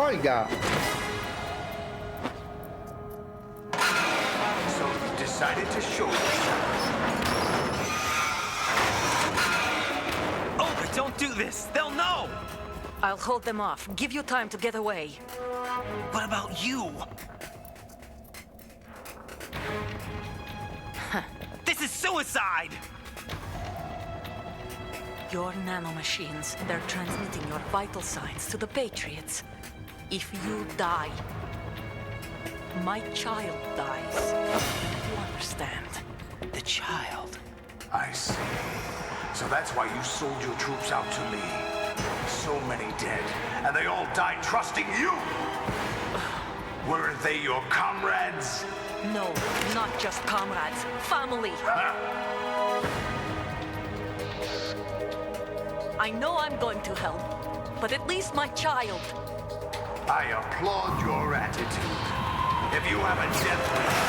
Olga! So you decided to show yourself. Oh, but don't do this! They'll know! I'll hold them off. Give you time to get away. What about you? This is suicide! Your nanomachines, they're transmitting your vital signs to the Patriots. If you die, my child dies. You understand? The child. I see. So that's why you sold your troops out to me. So many dead, and they all died trusting you! Weren't they your comrades? No, not just comrades. Family. I know I'm going to hell, but at least my child. I applaud your attitude. If you have a death wish,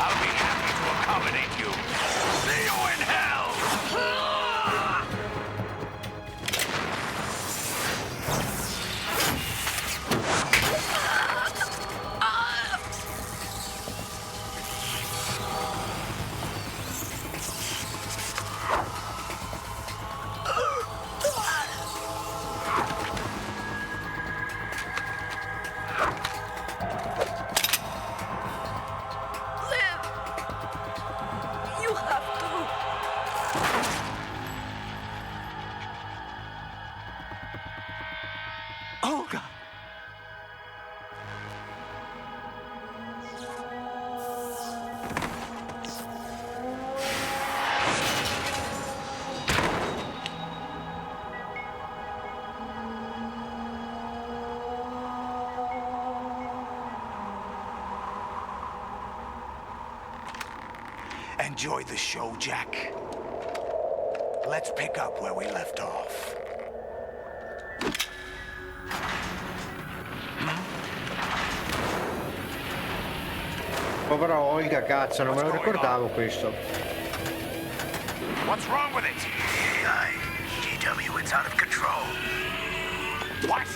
I'll be happy to accommodate you. See you in hell! You have to. Olga! Enjoy the show, Jack. Let's pick up where we left off. Povera Olga, cazzo, non me lo ricordavo questo. What's wrong with it? AI. GW, it's out of control. What?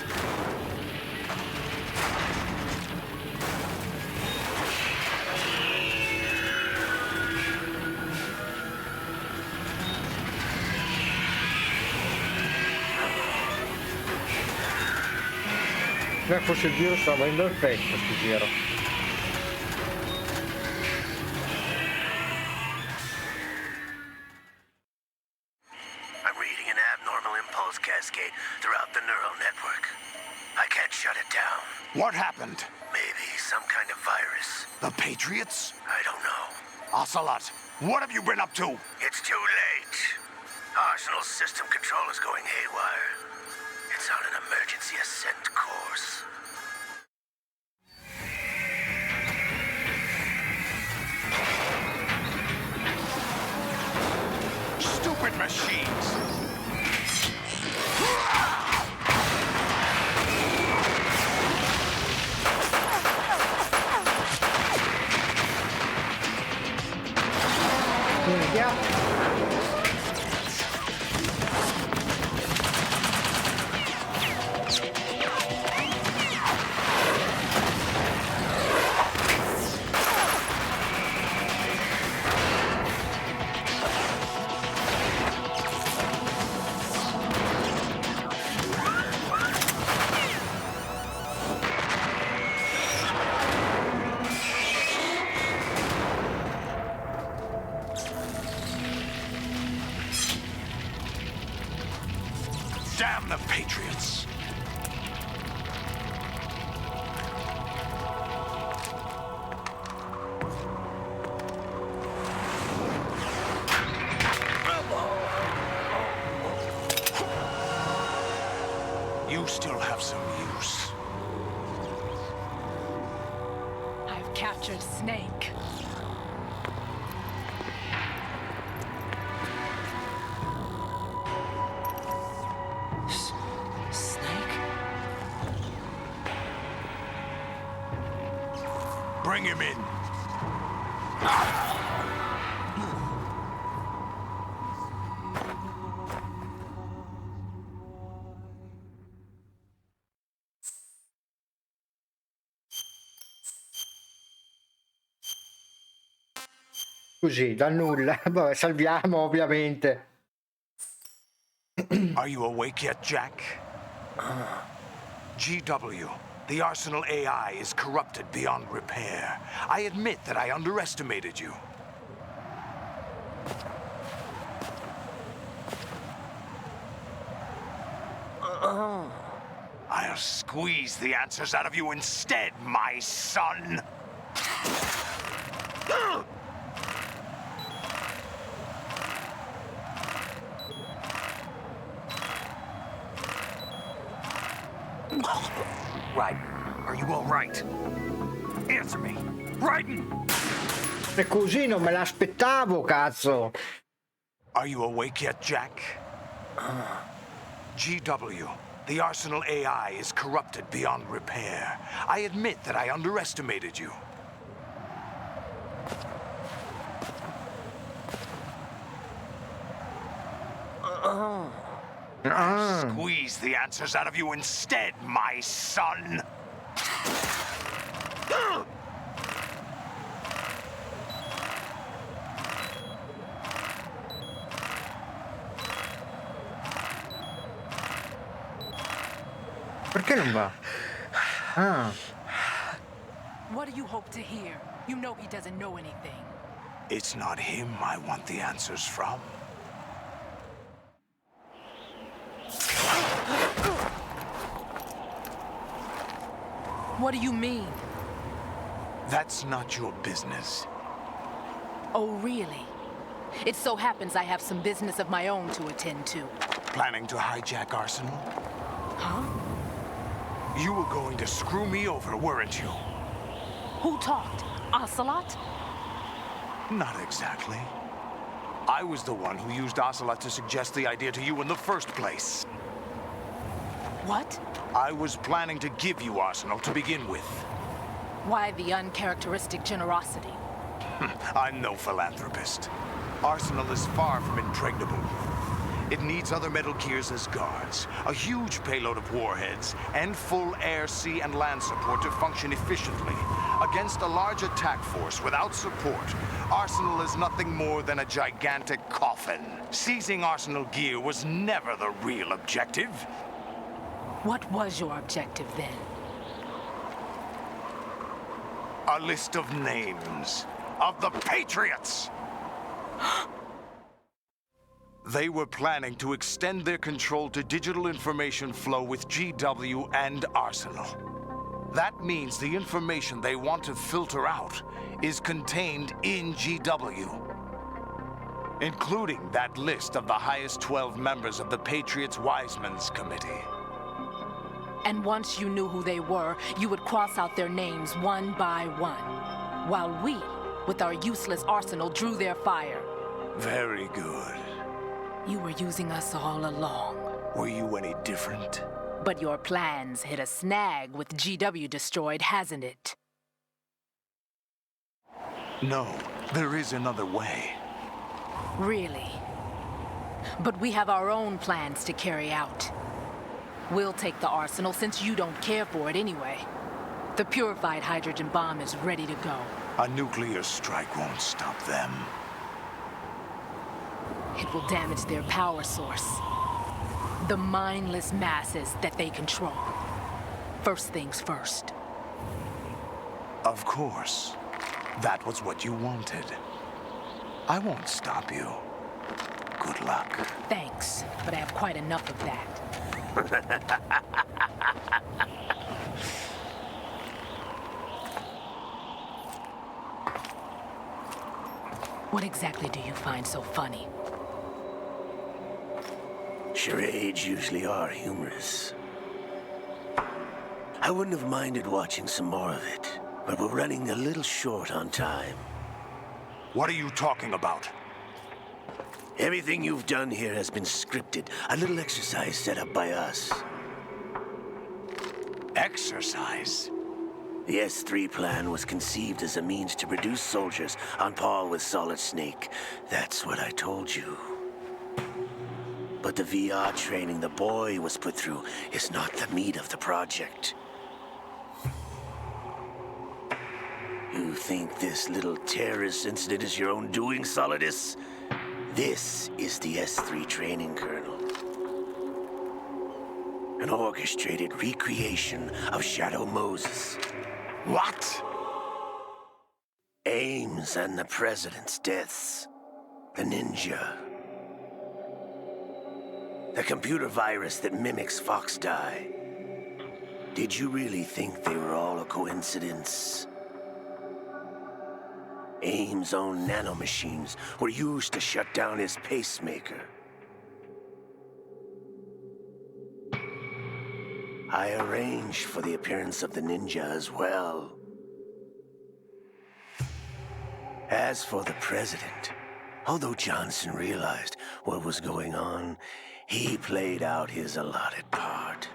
Forse il giro sta avendo effetto, sto giro. I'm reading an abnormal impulse cascade throughout the neural network. I can't shut it down. What happened? Maybe some kind of virus. The Patriots? I don't know. Ocelot, what have you been up to? It's too late. Arsenal's system control is going haywire. It's on an emergency ascent course. Stupid machines! Minchia. Damn the Patriots! You still have some use. I've captured Snake. Snake? Bring him in. Così, dal nulla. Vabbè, salviamo ovviamente. Are you awake yet, Jack? GW, the Arsenal AI is corrupted beyond repair. I admit that I underestimated you. I'll squeeze the answers out of you instead, my son. Raiden, are you all right? Answer me. Raiden! E così non me l'aspettavo, cazzo. Are you awake yet, Jack? GW, the Arsenal AI is corrupted beyond repair. I admit that I underestimated you. Squeeze the answers out of you instead, my son! Perché non va? Ah. What do you hope to hear? You know he doesn't know anything. It's not him I want the answers from. What do you mean? That's not your business. Oh, really? It so happens I have some business of my own to attend to. Planning to hijack Arsenal? Huh? You were going to screw me over, weren't you? Who talked? Ocelot? Not exactly. I was the one who used Ocelot to suggest the idea to you in the first place. What? I was planning to give you Arsenal to begin with. Why the uncharacteristic generosity? I'm no philanthropist. Arsenal is far from impregnable. It needs other Metal Gears as guards, a huge payload of warheads, and full air, sea, and land support to function efficiently. Against a large attack force without support, Arsenal is nothing more than a gigantic coffin. Seizing Arsenal gear was never the real objective. What was your objective then? A list of names of the Patriots! They were planning to extend their control to digital information flow with GW and Arsenal. That means the information they want to filter out is contained in GW, including that list of the highest 12 members of the Patriots Wiseman's Committee. And once you knew who they were, you would cross out their names one by one, while we, with our useless arsenal, drew their fire. Very good. You were using us all along. Were you any different? But your plans hit a snag with GW destroyed, hasn't it? No, there is another way. Really? But we have our own plans to carry out. We'll take the arsenal since you don't care for it anyway. The purified hydrogen bomb is ready to go. A nuclear strike won't stop them. It will damage their power source. The mindless masses that they control. First things first. Of course. That was what you wanted. I won't stop you. Good luck. Thanks, but I have quite enough of that. What exactly do you find so funny? Charades usually are humorous. I wouldn't have minded watching some more of it, but we're running a little short on time. What are you talking about? Everything you've done here has been scripted, a little exercise set up by us. Exercise? The S3 plan was conceived as a means to produce soldiers on par with Solidus Snake. That's what I told you. But the VR training the boy was put through is not the meat of the project. You think this little terrorist incident is your own doing, Solidus? This is the S3 training kernel. An orchestrated recreation of Shadow Moses. What? Ames and the president's deaths. The ninja. The computer virus that mimics Fox Die. Did you really think they were all a coincidence? Ames' own nanomachines were used to shut down his pacemaker. I arranged for the appearance of the ninja as well. As for the president, although Johnson realized what was going on, he played out his allotted part.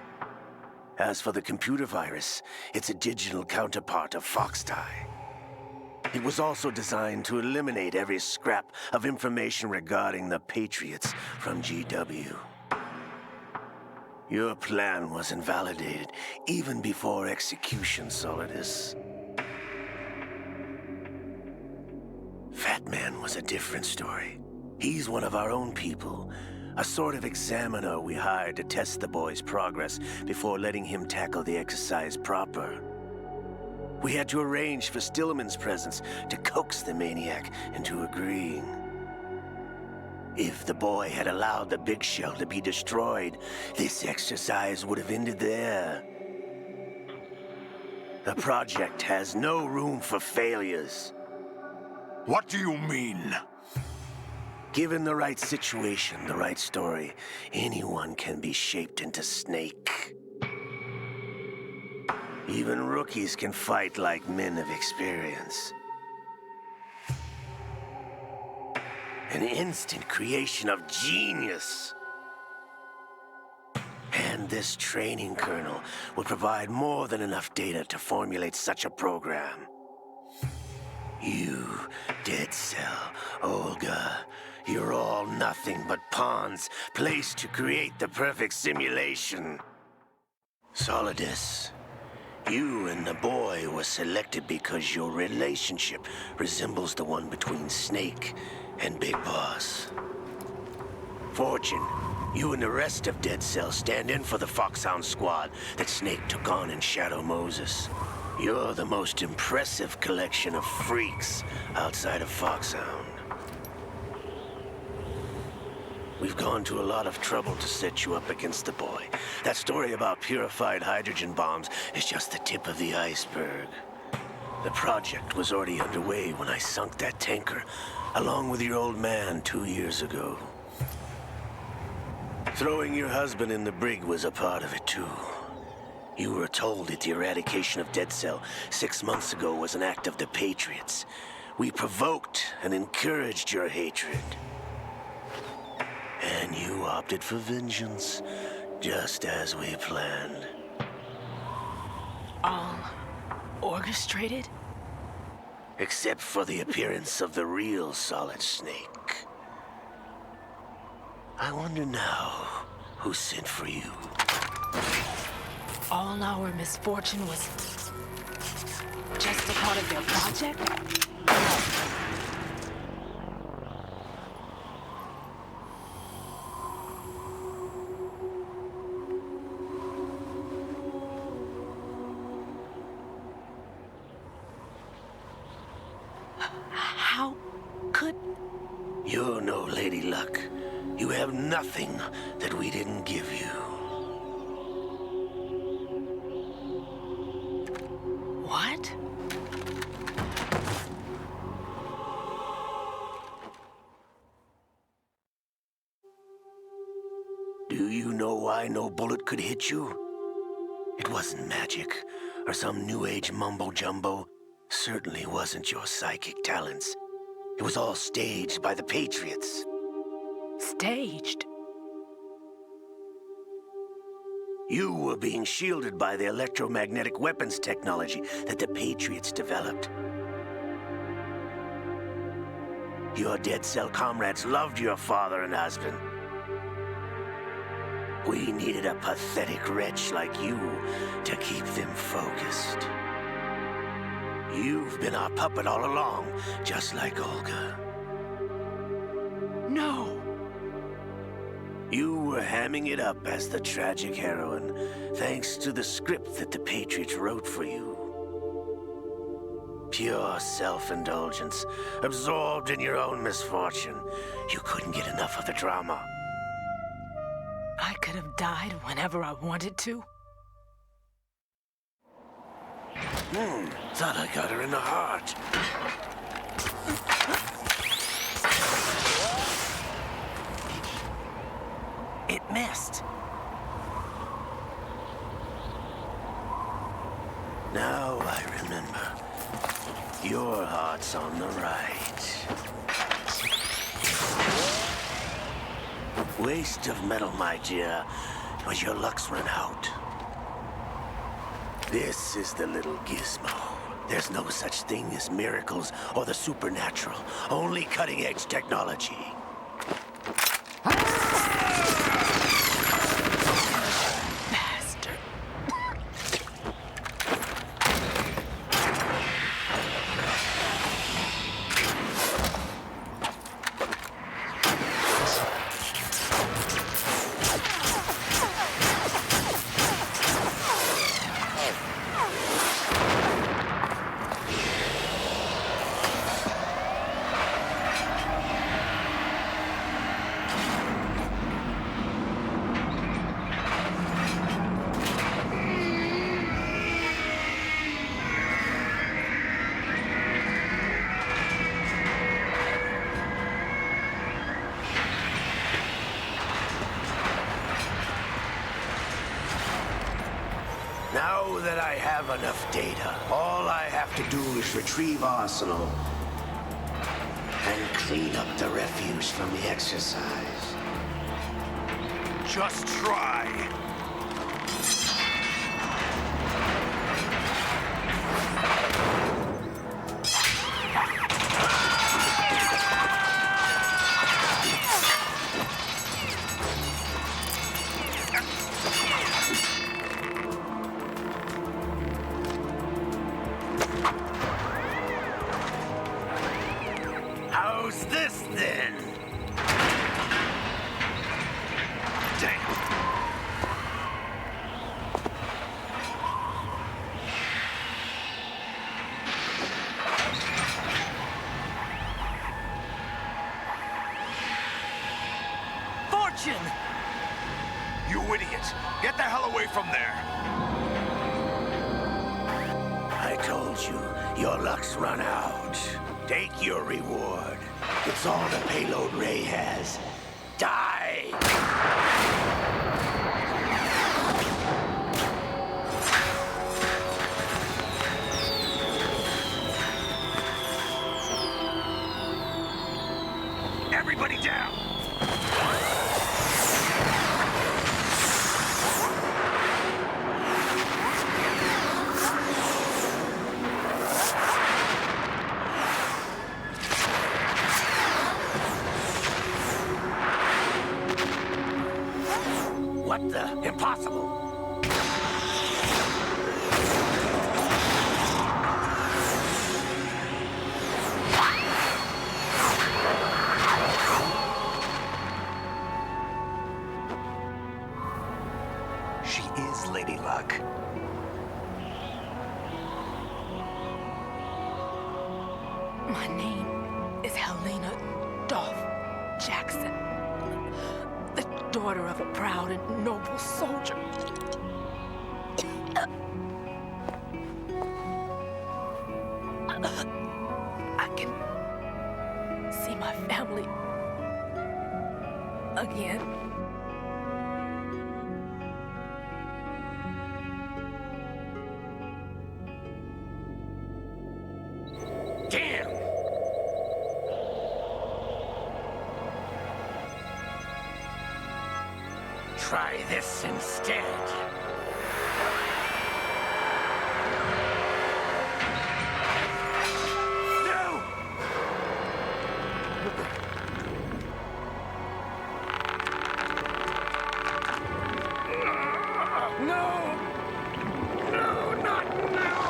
As for the computer virus, it's a digital counterpart of Fox Die. It was also designed to eliminate every scrap of information regarding the Patriots from GW. Your plan was invalidated even before execution, Solidus. Fat Man was a different story. He's one of our own people, a sort of examiner we hired to test the boy's progress before letting him tackle the exercise proper. We had to arrange for Stillman's presence to coax the maniac into agreeing. If the boy had allowed the big shell to be destroyed, this exercise would have ended there. The project has no room for failures. What do you mean? Given the right situation, the right story, anyone can be shaped into Snake. Even rookies can fight like men of experience. An instant creation of genius. And this training kernel would provide more than enough data to formulate such a program. You, Dead Cell, Olga, you're all nothing but pawns placed to create the perfect simulation. Solidus, you and the boy were selected because your relationship resembles the one between Snake and Big Boss. Fortune, you and the rest of Dead Cell stand in for the Foxhound squad that Snake took on in Shadow Moses. You're the most impressive collection of freaks outside of Foxhound. We've gone to a lot of trouble to set you up against the boy. That story about purified hydrogen bombs is just the tip of the iceberg. The project was already underway when I sunk that tanker, along with your old man 2 years ago. Throwing your husband in the brig was a part of it too. You were told that the eradication of Dead Cell 6 months ago was an act of the Patriots. We provoked and encouraged your hatred. And you opted for vengeance, just as we planned. All orchestrated? Except for the appearance of the real Solid Snake. I wonder now who sent for you. All our misfortune was just a part of their project? How could... You're no Lady Luck. You have nothing that we didn't give you. What? Do you know why no bullet could hit you? It wasn't magic, or some new age mumbo-jumbo. Certainly wasn't your psychic talents. It was all staged by the Patriots. Staged? You were being shielded by the electromagnetic weapons technology that the Patriots developed. Your Dead Cell comrades loved your father and husband. We needed a pathetic wretch like you to keep them focused. You've been our puppet all along, just like Olga. No! You were hamming it up as the tragic heroine, thanks to the script that the Patriots wrote for you. Pure self-indulgence, absorbed in your own misfortune. You couldn't get enough of the drama. I could have died whenever I wanted to. Thought I got her in the heart. It missed. Now I remember. Your heart's on the right. Waste of metal, my dear, when your luck's run out. This is the little gizmo. There's no such thing as miracles or the supernatural, only cutting-edge technology. Bastard. Now that I have enough data, all I have to do is retrieve Arsenal and clean up the refuse from the exercise. Just try. How's this then? Damn. Fortune! You idiot! Get the hell away from there! I told you, your luck's run out. Take your reward. It's all the payload Ray has. Die! Everybody down! What the? Impossible! She is Lady Luck. My name is Helena Dolph Jackson, the daughter of a proud and noble soldier. I can see my family again. Damn! Try this instead. No! No! No, not now!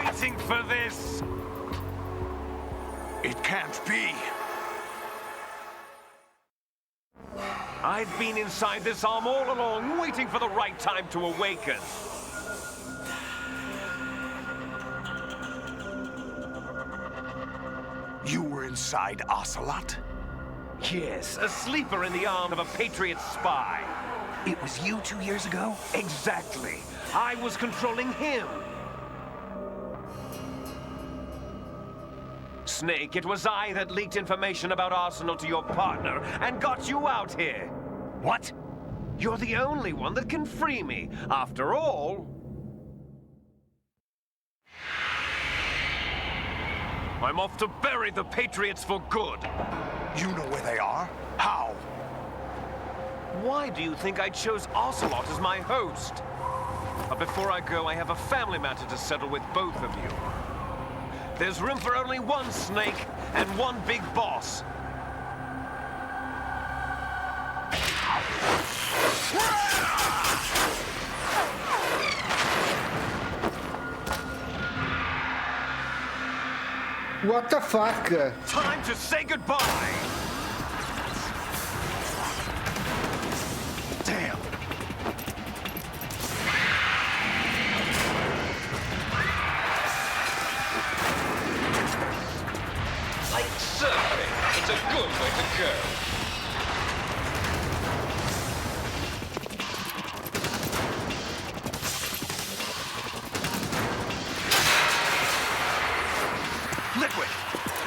waiting for this! It can't be. I've been inside this arm all along, waiting for the right time to awaken. You were inside Ocelot? Yes, a sleeper in the arm of a Patriot spy. It was you 2 years ago? Exactly. I was controlling him. Snake, it was I that leaked information about Arsenal to your partner and got you out here. What? You're the only one that can free me. After all... I'm off to bury the Patriots for good. You know where they are? How? Why do you think I chose Ocelot as my host? But before I go, I have a family matter to settle with both of you. There's room for only one Snake and one big boss. What the fuck? Time to say goodbye! Damn. Like surfing, it's a good way to go. Liquid!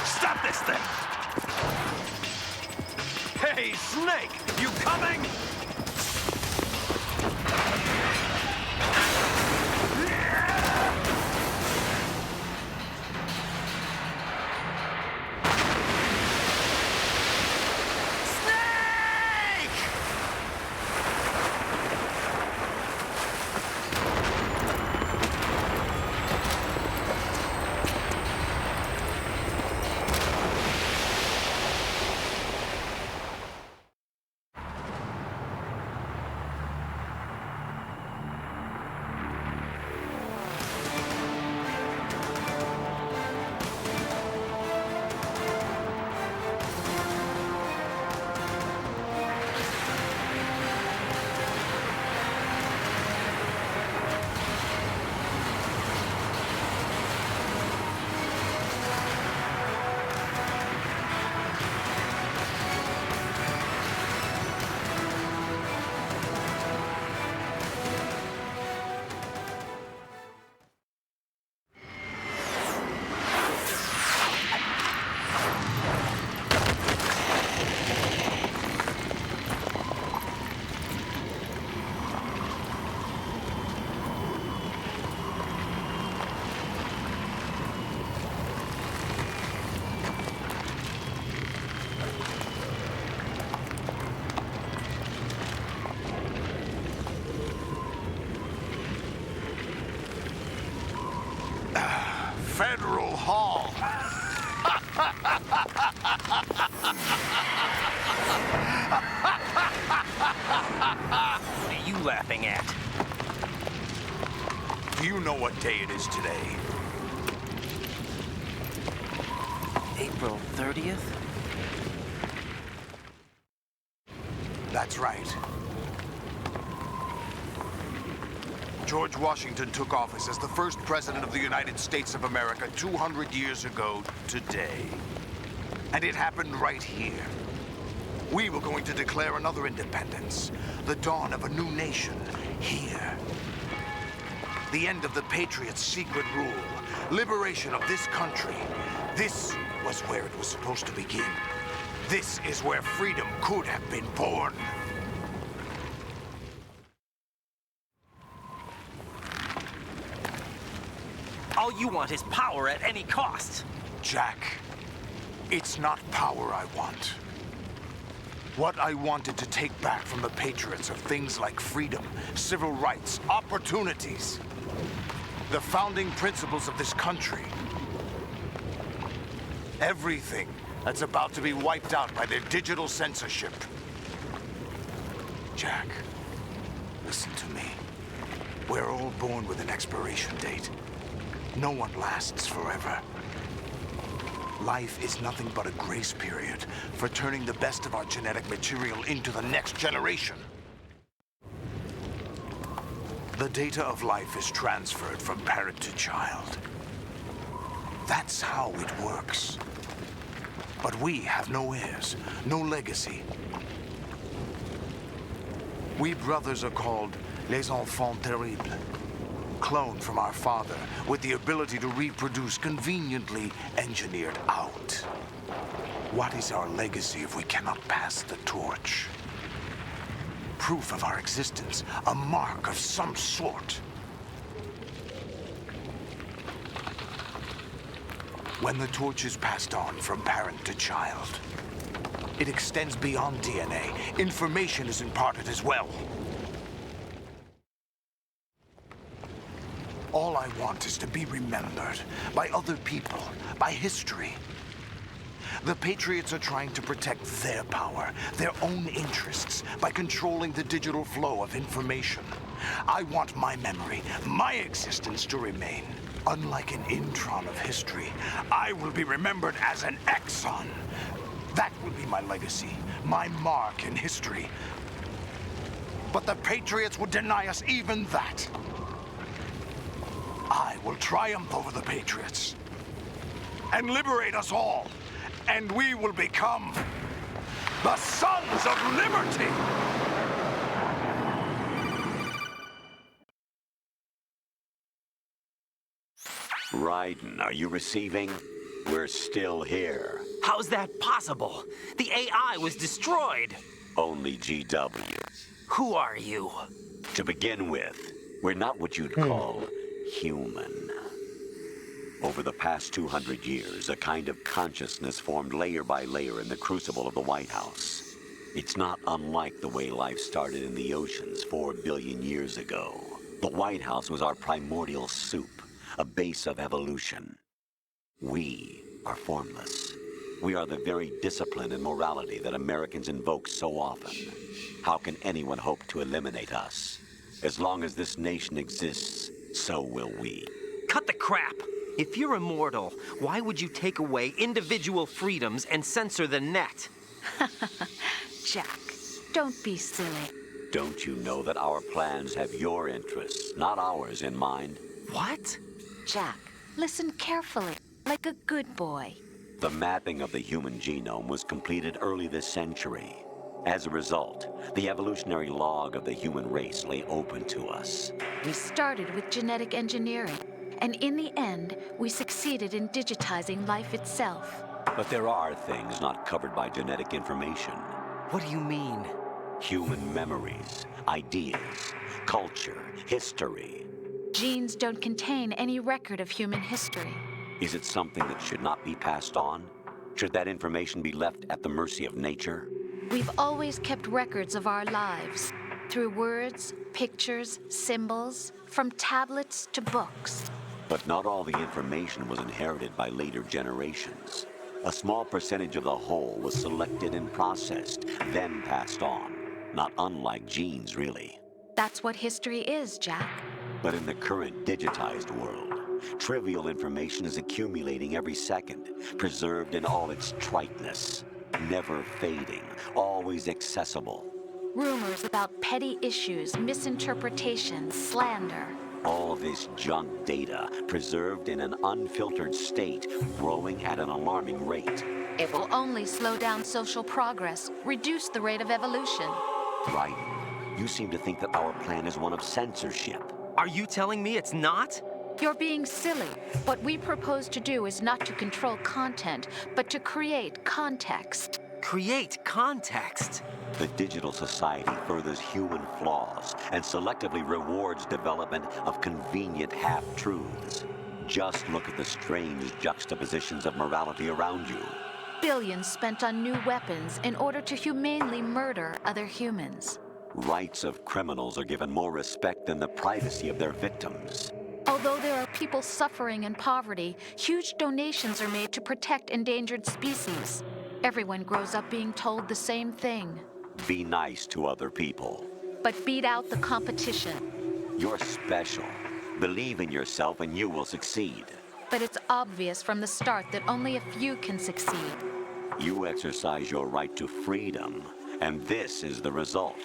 Stop this thing! Hey, Snake! You coming? Federal Hall. What are you laughing at? Do you know what day it is today? April 30th? That's right. George Washington took office as the first president of the United States of America 200 years ago today. And it happened right here. We were going to declare another independence, the dawn of a new nation here. The end of the Patriots' secret rule, liberation of this country. This was where it was supposed to begin. This is where freedom could have been born. All you want is power at any cost. Jack, it's not power I want. What I wanted to take back from the Patriots are things like freedom, civil rights, opportunities. The founding principles of this country. Everything that's about to be wiped out by their digital censorship. Jack, listen to me. We're all born with an expiration date. No one lasts forever. Life is nothing but a grace period for turning the best of our genetic material into the next generation. The data of life is transferred from parent to child. That's how it works. But we have no heirs, no legacy. We brothers are called les enfants terribles, cloned from our father with the ability to reproduce conveniently engineered out. What is our legacy if we cannot pass the torch? Proof of our existence, a mark of some sort. When the torch is passed on from parent to child, it extends beyond DNA. Information is imparted as well. All I want is to be remembered by other people, by history. The Patriots are trying to protect their power, their own interests, by controlling the digital flow of information. I want my memory, my existence to remain. Unlike an intron of history, I will be remembered as an exon. That will be my legacy, my mark in history. But the Patriots would deny us even that. I will triumph over the Patriots and liberate us all, and we will become the Sons of Liberty! Raiden, are you receiving? We're still here. How's that possible? The AI was destroyed. Only GW. Who are you? To begin with, we're not what you'd call human. Over the past 200 years, a kind of consciousness formed layer by layer in the crucible of the White House. It's not unlike the way life started in the oceans 4 billion years ago. The White House was our primordial soup, a base of evolution. We are formless. We are the very discipline and morality that Americans invoke so often. How can anyone hope to eliminate us? As long as this nation exists, so will we. Cut the crap! If you're immortal, why would you take away individual freedoms and censor the net? Jack, don't be silly. Don't you know that our plans have your interests, not ours, in mind? What? Jack, listen carefully, like a good boy. The mapping of the human genome was completed early this century. As a result, the evolutionary log of the human race lay open to us. We started with genetic engineering, and in the end, we succeeded in digitizing life itself. But there are things not covered by genetic information. What do you mean? Human memories, ideas, culture, history. Genes don't contain any record of human history. Is it something that should not be passed on? Should that information be left at the mercy of nature? We've always kept records of our lives, through words, pictures, symbols, from tablets to books. But not all the information was inherited by later generations. A small percentage of the whole was selected and processed, then passed on. Not unlike genes, really. That's what history is, Jack. But in the current digitized world, trivial information is accumulating every second, preserved in all its triteness, never fading, always accessible. Rumors about petty issues, misinterpretations, slander. All this junk data, preserved in an unfiltered state, growing at an alarming rate. It will only slow down social progress, reduce the rate of evolution. Right. You seem to think that our plan is one of censorship. Are you telling me it's not? You're being silly. What we propose to do is not to control content, but to create context. Create context? The digital society furthers human flaws and selectively rewards development of convenient half-truths. Just look at the strange juxtapositions of morality around you. Billions spent on new weapons in order to humanely murder other humans. Rights of criminals are given more respect than the privacy of their victims. Although there are people suffering in poverty, huge donations are made to protect endangered species. Everyone grows up being told the same thing. Be nice to other people. But beat out the competition. You're special. Believe in yourself and you will succeed. But it's obvious from the start that only a few can succeed. You exercise your right to freedom, and this is the result.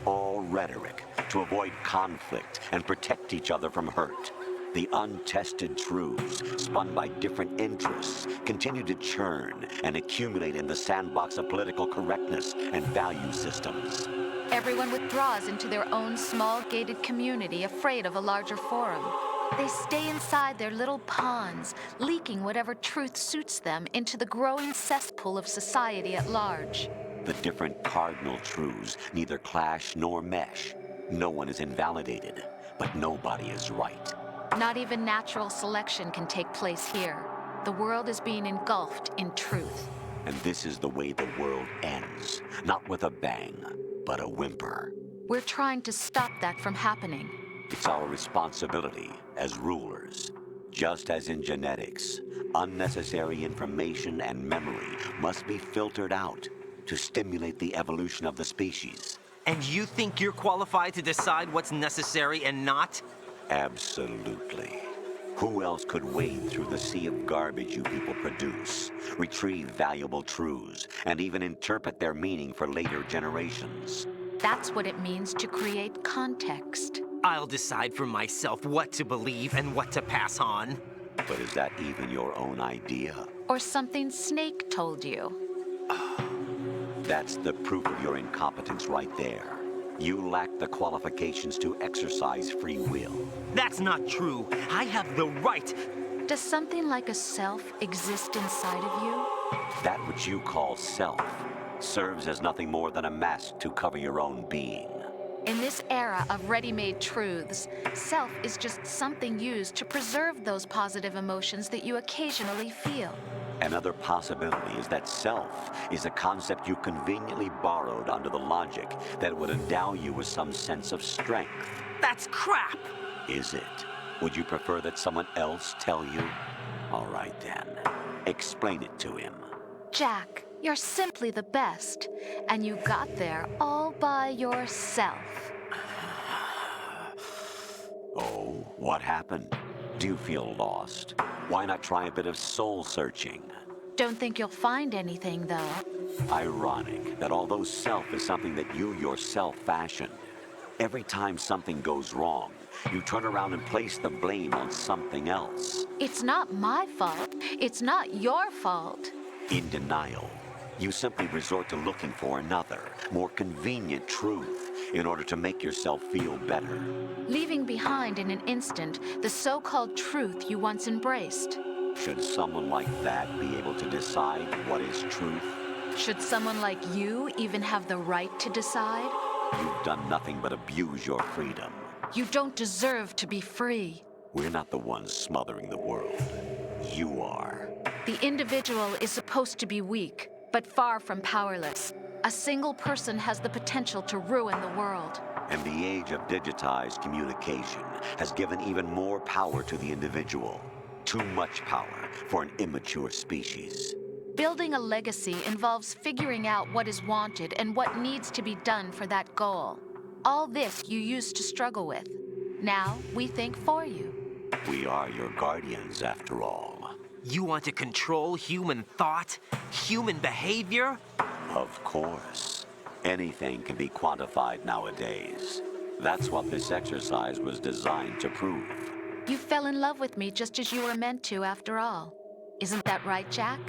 All rhetoric to avoid conflict and protect each other from hurt. The untested truths, spun by different interests, continue to churn and accumulate in the sandbox of political correctness and value systems. Everyone withdraws into their own small gated community, afraid of a larger forum. They stay inside their little ponds, leaking whatever truth suits them into the growing cesspool of society at large. The different cardinal truths neither clash nor mesh. No one is invalidated, but nobody is right. Not even natural selection can take place here. The world is being engulfed in truth. And this is the way the world ends. Not with a bang, but a whimper. We're trying to stop that from happening. It's our responsibility as rulers. Just as in genetics, unnecessary information and memory must be filtered out to stimulate the evolution of the species. And you think you're qualified to decide what's necessary and not? Absolutely. Who else could wade through the sea of garbage you people produce, retrieve valuable truths, and even interpret their meaning for later generations? That's what it means to create context. I'll decide for myself what to believe and what to pass on. But is that even your own idea? Or something Snake told you? That's the proof of your incompetence right there. You lack the qualifications to exercise free will. That's not true. I have the right. Does something like a self exist inside of you? That which you call self serves as nothing more than a mask to cover your own being. In this era of ready-made truths, self is just something used to preserve those positive emotions that you occasionally feel. Another possibility is that self is a concept you conveniently borrowed under the logic that would endow you with some sense of strength. That's crap! Is it? Would you prefer that someone else tell you? All right then. Explain it to him. Jack, you're simply the best, and you got there all by yourself. Oh, what happened? Do you feel lost? Why not try a bit of soul searching? Don't think you'll find anything, though. Ironic that although self is something that you yourself fashioned, every time something goes wrong, you turn around and place the blame on something else. It's not my fault. It's not your fault. In denial, you simply resort to looking for another, more convenient truth in order to make yourself feel better. Leaving behind in an instant the so-called truth you once embraced. Should someone like that be able to decide what is truth? Should someone like you even have the right to decide? You've done nothing but abuse your freedom. You don't deserve to be free. We're not the ones smothering the world. You are. The individual is supposed to be weak, but far from powerless. A single person has the potential to ruin the world. And the age of digitized communication has given even more power to the individual. Too much power for an immature species. Building a legacy involves figuring out what is wanted and what needs to be done for that goal. All this you used to struggle with. Now we think for you. We are your guardians, after all. You want to control human thought, human behavior? Of course. Anything can be quantified nowadays. That's what this exercise was designed to prove. You fell in love with me just as you were meant to, after all. Isn't that right, Jack?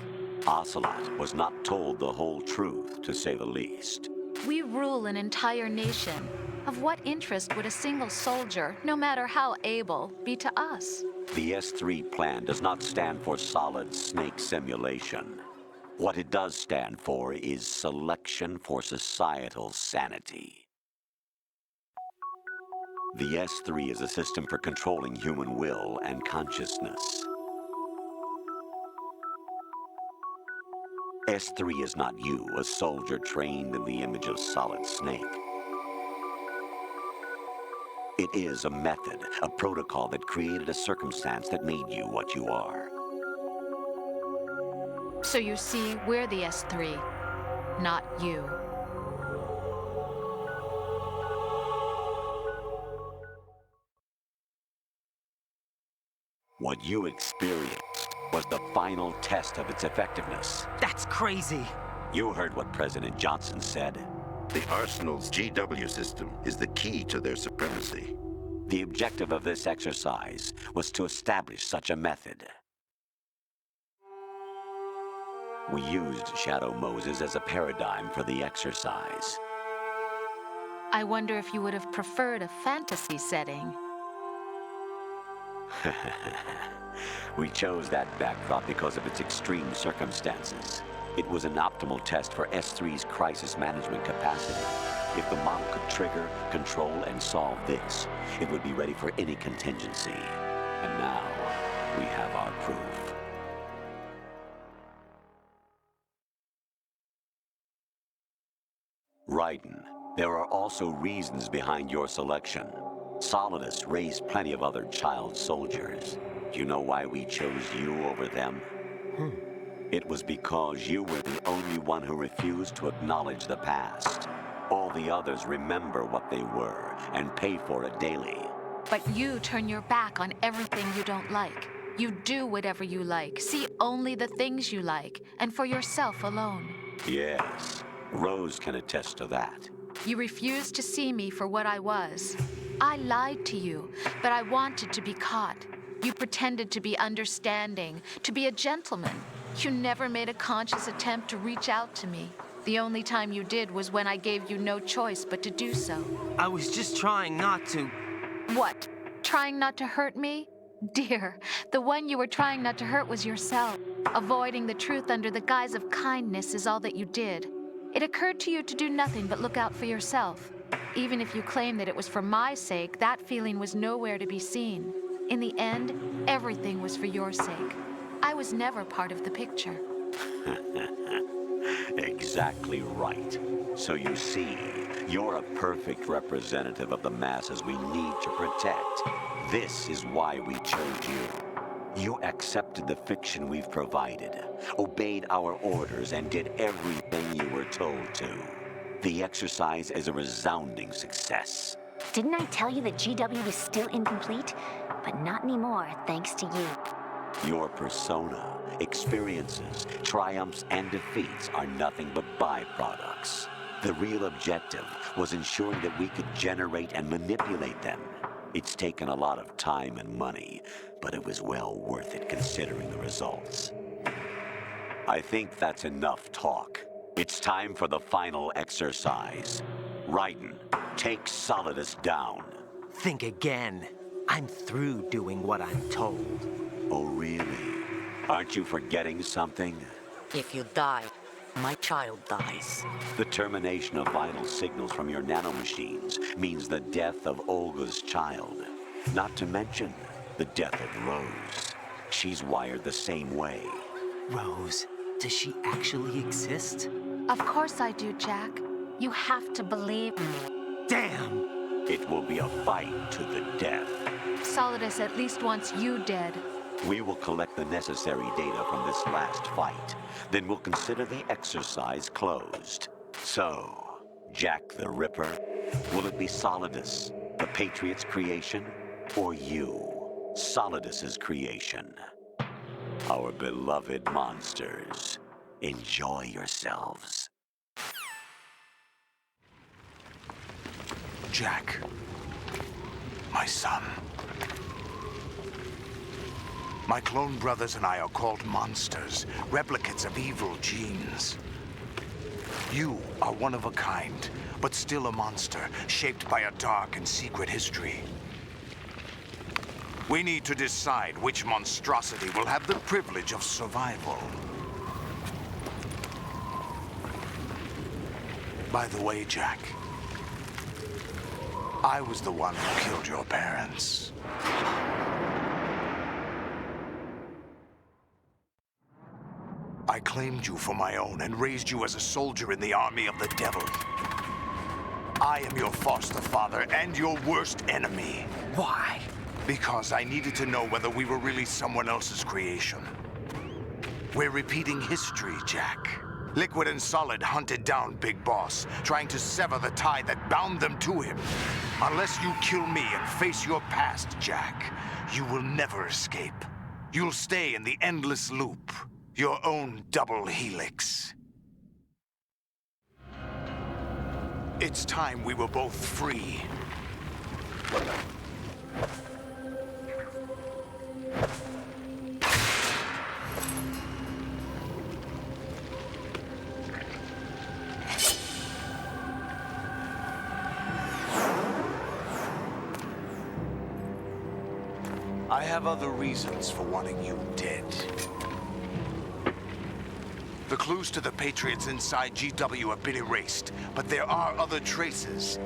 Ocelot was not told the whole truth, to say the least. We rule an entire nation. Of what interest would a single soldier, no matter how able, be to us? The S3 plan does not stand for Solid Snake simulation. What it does stand for is selection for societal sanity. The S3 is a system for controlling human will and consciousness. S3 is not you, a soldier trained in the image of Solid Snake. It is a method, a protocol that created a circumstance that made you what you are. So you see, we're the S3, not you. What you experienced was the final test of its effectiveness. That's crazy. You heard what President Johnson said. The Arsenal's GW system is the key to their supremacy. The objective of this exercise was to establish such a method. We used Shadow Moses as a paradigm for the exercise. I wonder if you would have preferred a fantasy setting. We chose that backdrop because of its extreme circumstances. It was an optimal test for S3's crisis management capacity. If the model could trigger, control, and solve this, it would be ready for any contingency. And now, we have our proof. Raiden, there are also reasons behind your selection. Solidus raised plenty of other child soldiers. Do you know why we chose you over them? It was because you were the only one who refused to acknowledge the past. All the others remember what they were and pay for it daily. But you turn your back on everything you don't like. You do whatever you like, see only the things you like, and for yourself alone. Yes, Rose can attest to that. You refused to see me for what I was. I lied to you, but I wanted to be caught. You pretended to be understanding, to be a gentleman. You never made a conscious attempt to reach out to me. The only time you did was when I gave you no choice but to do so. I was just trying not to. What? Trying not to hurt me? Dear, the one you were trying not to hurt was yourself. Avoiding the truth under the guise of kindness is all that you did. It occurred to you to do nothing but look out for yourself. Even if you claim that it was for my sake, that feeling was nowhere to be seen. In the end, everything was for your sake. I was never part of the picture. Exactly right. So you see, you're a perfect representative of the masses we need to protect. This is why we chose you. You accepted the fiction we've provided, obeyed our orders, and did everything you were told to. The exercise is a resounding success. Didn't I tell you that GW is still incomplete? But not anymore, thanks to you. Your persona, experiences, triumphs, and defeats are nothing but byproducts. The real objective was ensuring that we could generate and manipulate them. It's taken a lot of time and money, but it was well worth it considering the results. I think that's enough talk. It's time for the final exercise. Raiden, take Solidus down. Think again. I'm through doing what I'm told. Oh, really? Aren't you forgetting something? If you die, my child dies. The termination of vital signals from your nanomachines means the death of Olga's child. Not to mention the death of Rose. She's wired the same way. Rose, does she actually exist? Of course I do, Jack. You have to believe me. Damn! It will be a fight to the death. Solidus at least wants you dead. We will collect the necessary data from this last fight. Then we'll consider the exercise closed. So, Jack the Ripper, will it be Solidus, the Patriot's creation, or you, Solidus's creation? Our beloved monsters, enjoy yourselves. Jack, my son. My clone brothers and I are called monsters, replicates of evil genes. You are one of a kind, but still a monster, shaped by a dark and secret history. We need to decide which monstrosity will have the privilege of survival. By the way, Jack, I was the one who killed your parents. I claimed you for my own and raised you as a soldier in the army of the devil. I am your foster father and your worst enemy. Why? Because I needed to know whether we were really someone else's creation. We're repeating history, Jack. Liquid and Solid hunted down Big Boss, trying to sever the tie that bound them to him. Unless you kill me and face your past, Jack, you will never escape. You'll stay in the endless loop, your own double helix. It's time we were both free. I have other reasons for wanting you dead. The clues to the Patriots inside GW have been erased, but there are other traces.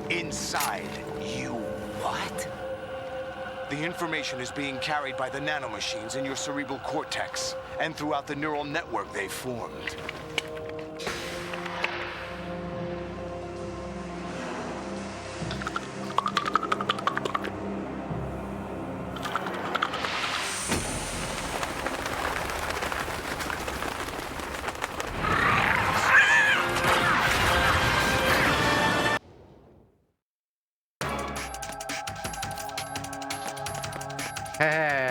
Inside you. What? The information is being carried by the nanomachines in your cerebral cortex, and throughout the neural network they formed.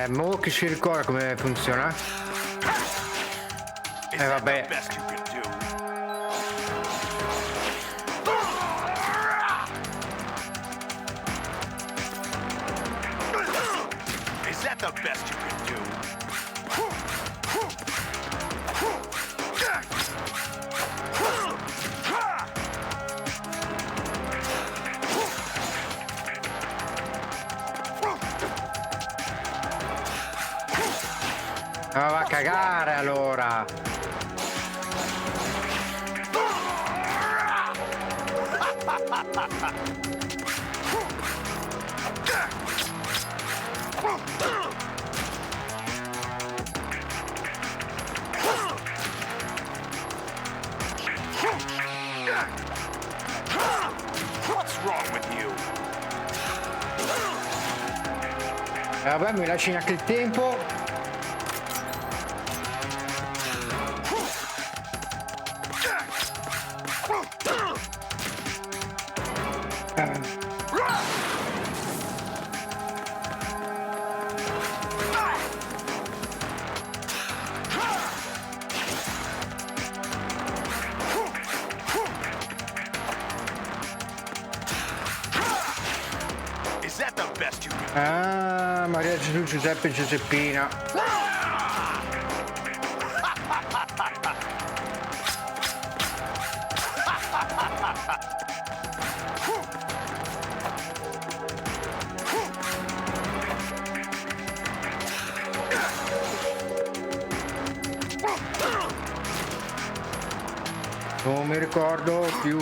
Mo che si ricorda come funziona? Vabbè. Is that the best you can do? Ma va a cagare allora! What's wrong with you? Vabbè, mi lasci anche il tempo. Ah, Maria Gesù, Giuseppe e Giuseppina. Non mi ricordo più.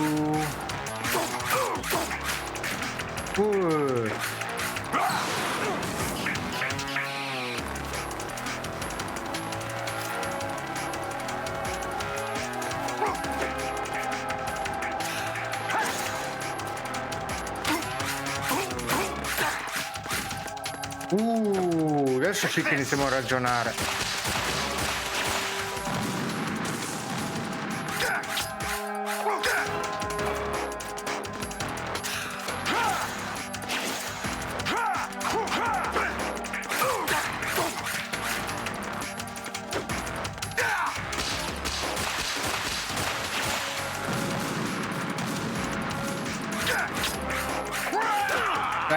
Adesso sì che iniziamo a ragionare.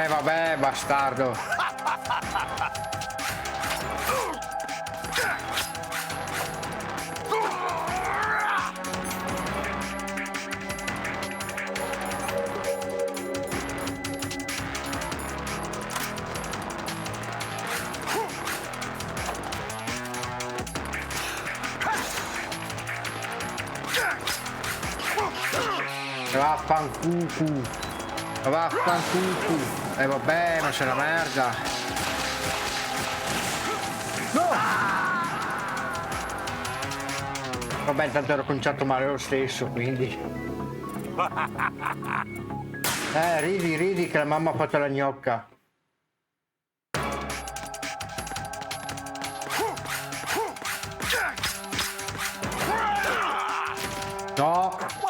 Vabbè, bastardo. Vaffanculo. Vaffanculo. Vabbè, ma c'è la merda. No! Vabbè, intanto ero cominciato male lo stesso, quindi. Ridi che la mamma ha fatto la gnocca.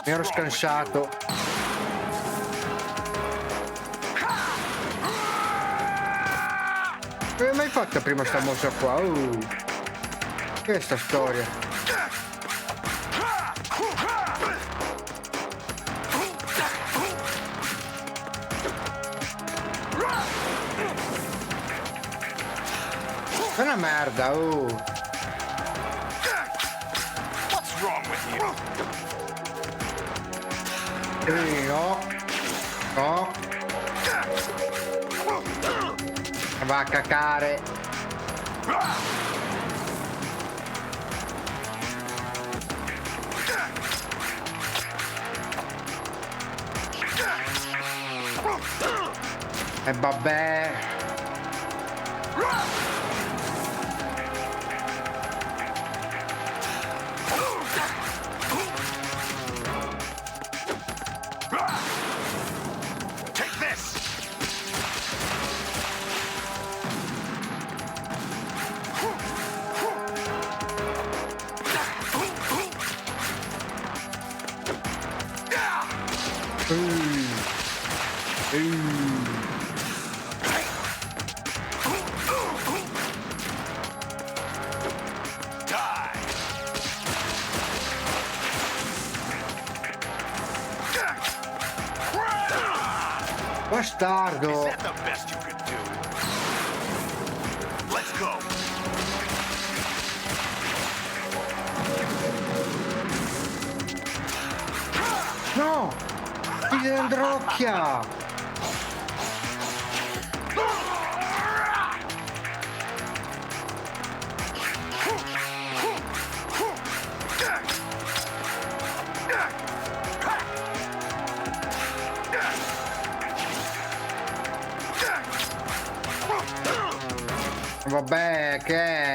Mi ero scansato. Non ho mai fatta prima sta mossa qua. Che è sta storia? È una merda, What's wrong with you? No. No. Va a cacare. E vabbè. Bastardo! Is that the best you could do? Let's go. No! Figlio d'Androcchia! Vabbè, che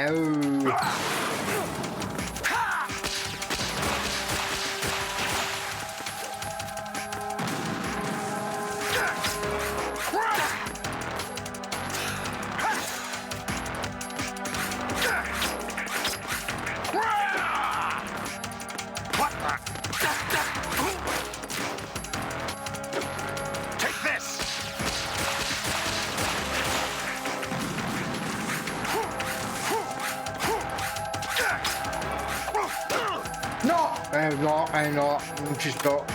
no, non ci sto.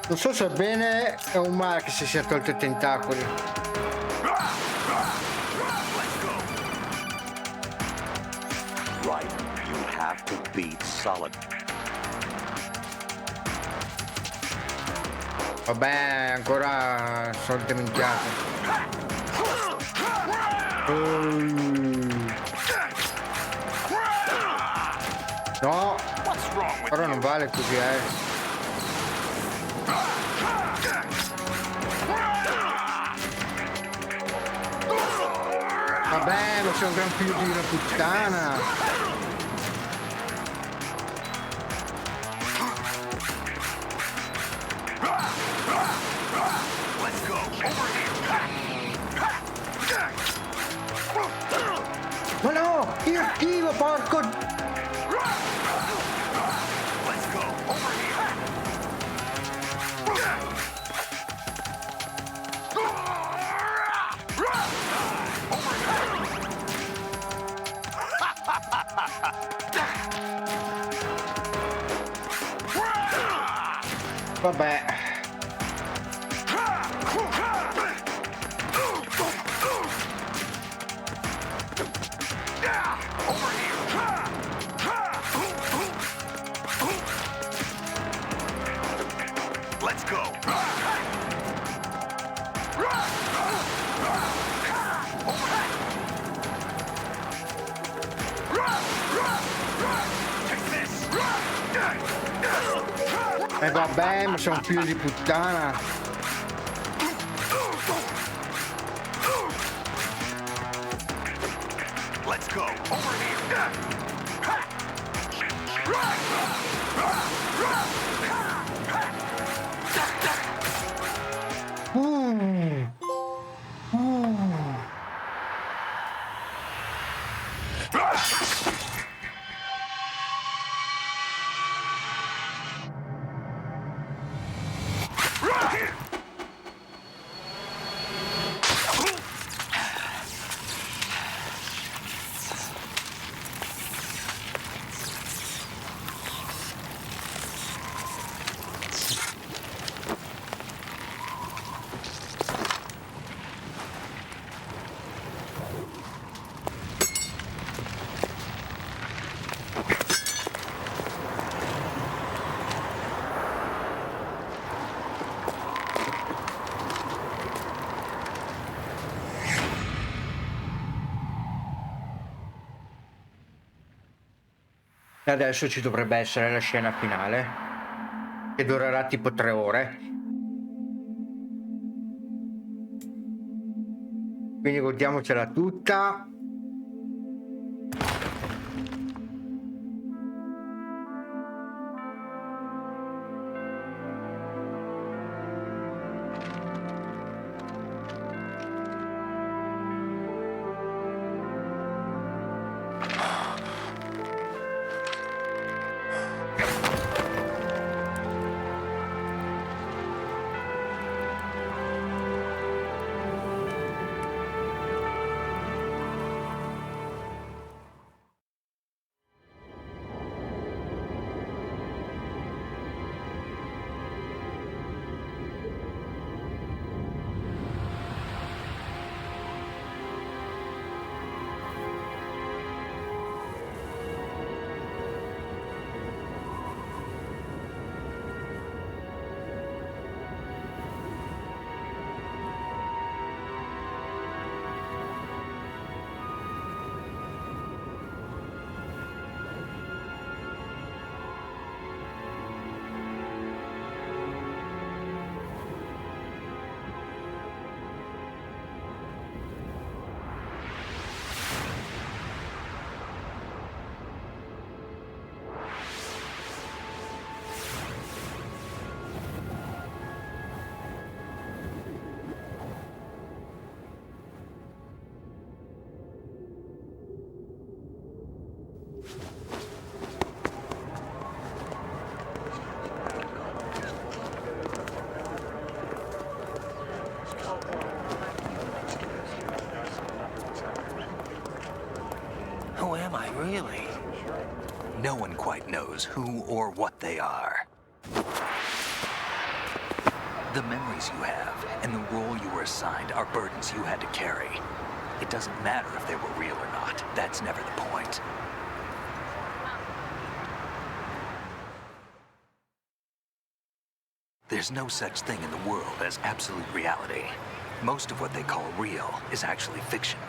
Non so se è bene o un male che si sia tolto i tentacoli. Right, you have to beat Solid. Vabbè, ancora solite minchiate. No, però non vale così, Vabbè, ma sei un gran figlio di una puttana. Ma no, io attivo, porco. Vabbè. Let's go. E vabbè, ma sono un figlio di puttana. Let's go. Over here. E adesso ci dovrebbe essere la scena finale, che durerà tipo 3 ore. Quindi godiamocela tutta. Who am I, really? No one quite knows who or what they are. The memories you have and the role you were assigned are burdens you had to carry. It doesn't matter if they were real or not. That's never the point. There's no such thing in the world as absolute reality. Most of what they call real is actually fiction.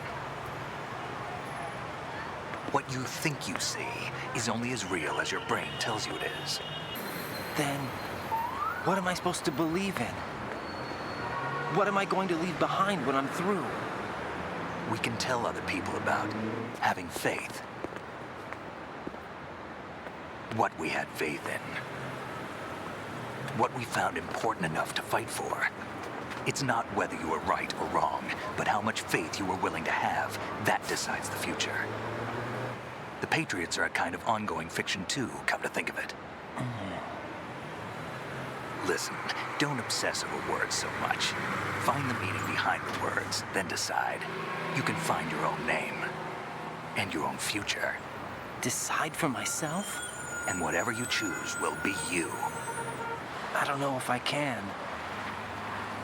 What you think you see is only as real as your brain tells you it is. Then, what am I supposed to believe in? What am I going to leave behind when I'm through? We can tell other people about having faith. What we had faith in. What we found important enough to fight for. It's not whether you were right or wrong, but how much faith you were willing to have. That decides the future. The Patriots are a kind of ongoing fiction too, come to think of it. Listen, don't obsess over words so much. Find the meaning behind the words, then decide. You can find your own name. And your own future. Decide for myself? And whatever you choose will be you. I don't know if I can.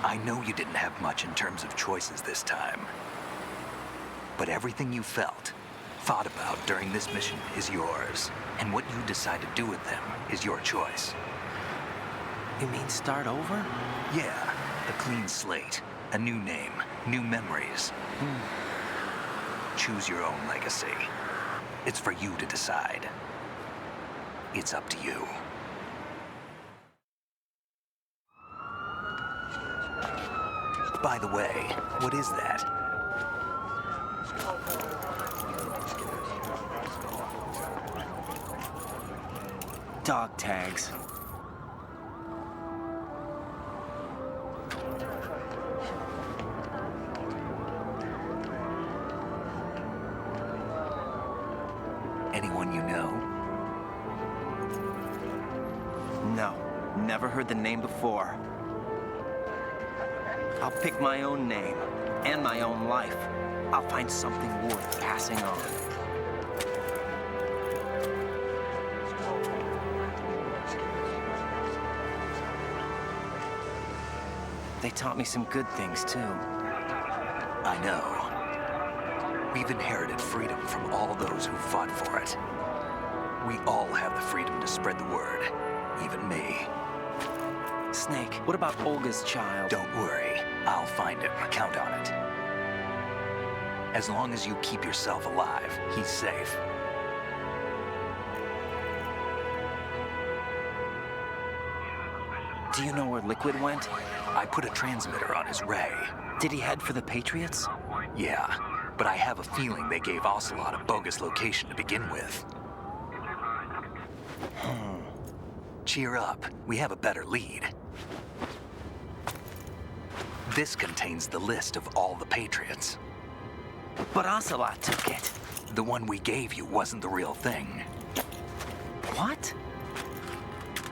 I know you didn't have much in terms of choices this time. But everything you felt, thought about during this mission is yours. And what you decide to do with them is your choice. You mean start over? Yeah, a clean slate, a new name, new memories. Choose your own legacy. It's for you to decide. it's up to you. By the way, what is that? Dog tags. Anyone you know? No, never heard the name before. I'll pick my own name and my own life. I'll find something worth passing on. They taught me some good things, too. I know. We've inherited freedom from all those who fought for it. We all have the freedom to spread the word, even me. Snake, what about Olga's child? Don't worry, I'll find him. Count on it. As long as you keep yourself alive, he's safe. Do you know where Liquid went? I put a transmitter on his ray. Did he head for the Patriots? Yeah, but I have a feeling they gave Ocelot a bogus location to begin with. Cheer up, we have a better lead. This contains the list of all the Patriots. But Ocelot took it. The one we gave you wasn't the real thing. What?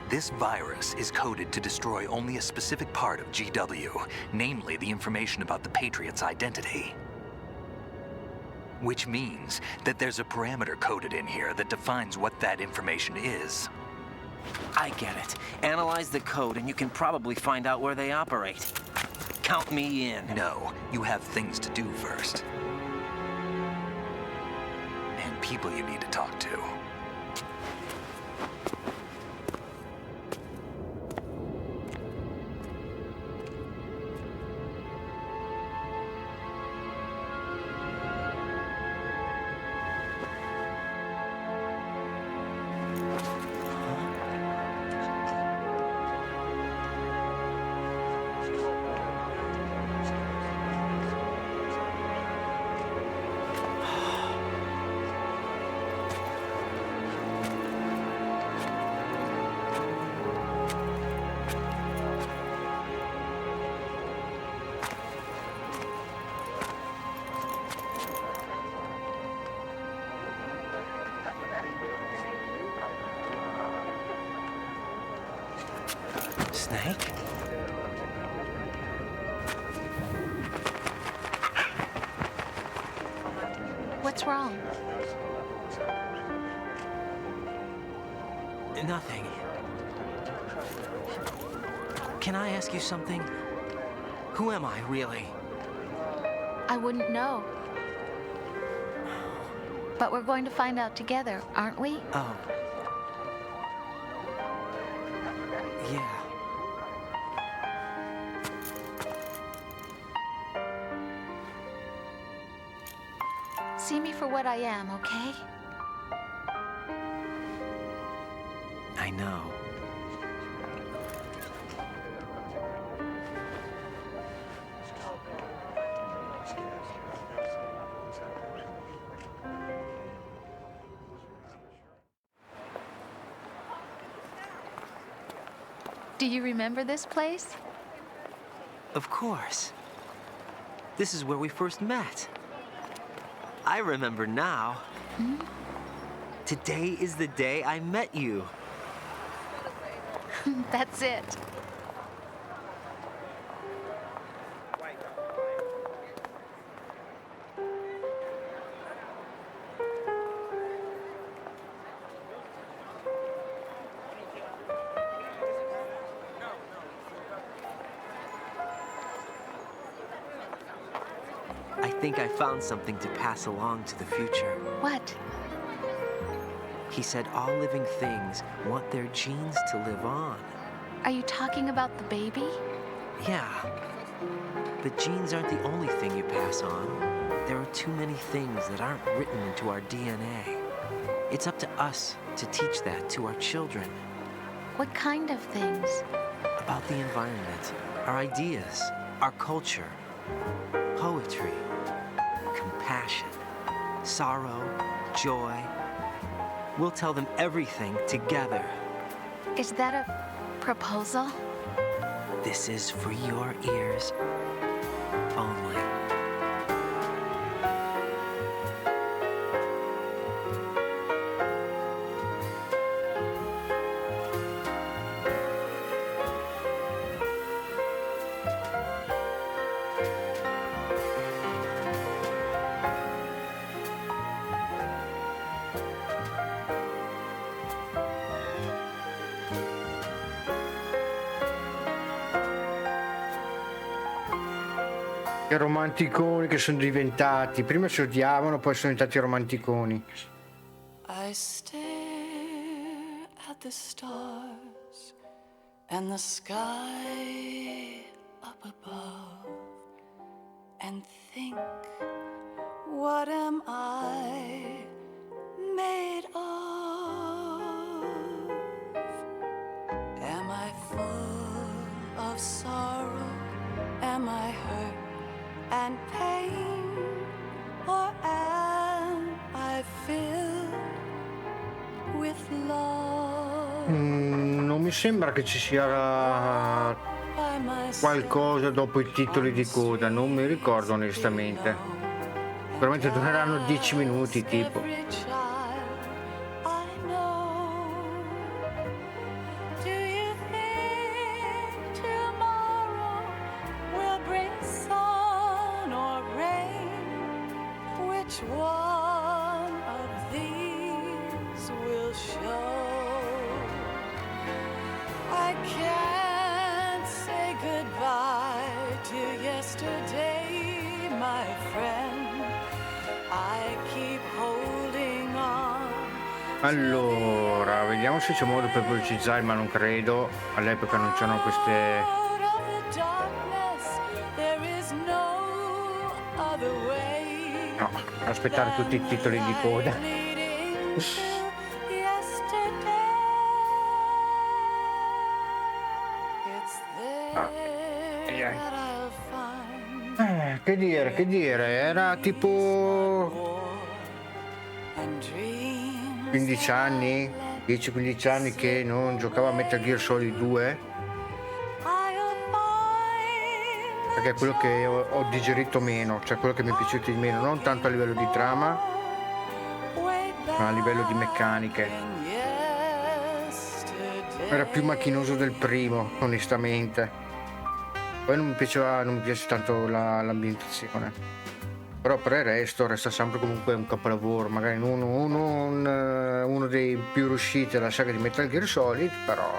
This virus is coded to destroy only a specific part of GW, namely the information about the Patriot's identity. Which means that there's a parameter coded in here that defines what that information is. I get it. Analyze the code and you can probably find out where they operate. Count me in. No, you have things to do first. And people you need to talk to. Snake? What's wrong? Nothing. Can I ask you something? Who am I, really? I wouldn't know. But we're going to find out together, aren't we? Oh. Yeah. See me for what I am, okay? I know. Do you remember this place? Of course. This is where we first met. I remember now. Hmm? Today is the day I met you. That's it. I think I found something to pass along to the future. What? He said all living things want their genes to live on. Are you talking about the baby? Yeah. The genes aren't the only thing you pass on. There are too many things that aren't written into our DNA. It's up to us to teach that to our children. What kind of things? About the environment, our ideas, our culture, poetry, compassion, sorrow, joy. We'll tell them everything together. Is that a proposal? This is for your ears only. Che romanticoni che sono diventati. Prima si odiavano, poi sono diventati romanticoni. I stare at the stars and the sky up above and think, what am I made of? Am I full of sorrow? Am I hurt and pain? Or am I filled with love? Non mi sembra che ci sia qualcosa dopo i titoli di coda, non mi ricordo onestamente. Sicuramente dureranno 10 minuti tipo. Allora, vediamo se c'è modo per velocizzare, ma non credo. All'epoca non c'erano queste... No, aspettare tutti i titoli di coda. Che dire, era tipo 15 anni, 10-15 anni che non giocavo a Metal Gear Solid 2, perché è quello che ho digerito meno, cioè quello che mi è piaciuto di meno, non tanto a livello di trama, ma a livello di meccaniche. Era più macchinoso del primo, onestamente. Poi non mi piace tanto l'ambientazione, però per il resto resta sempre comunque un capolavoro, magari uno dei più riusciti della saga di Metal Gear Solid, però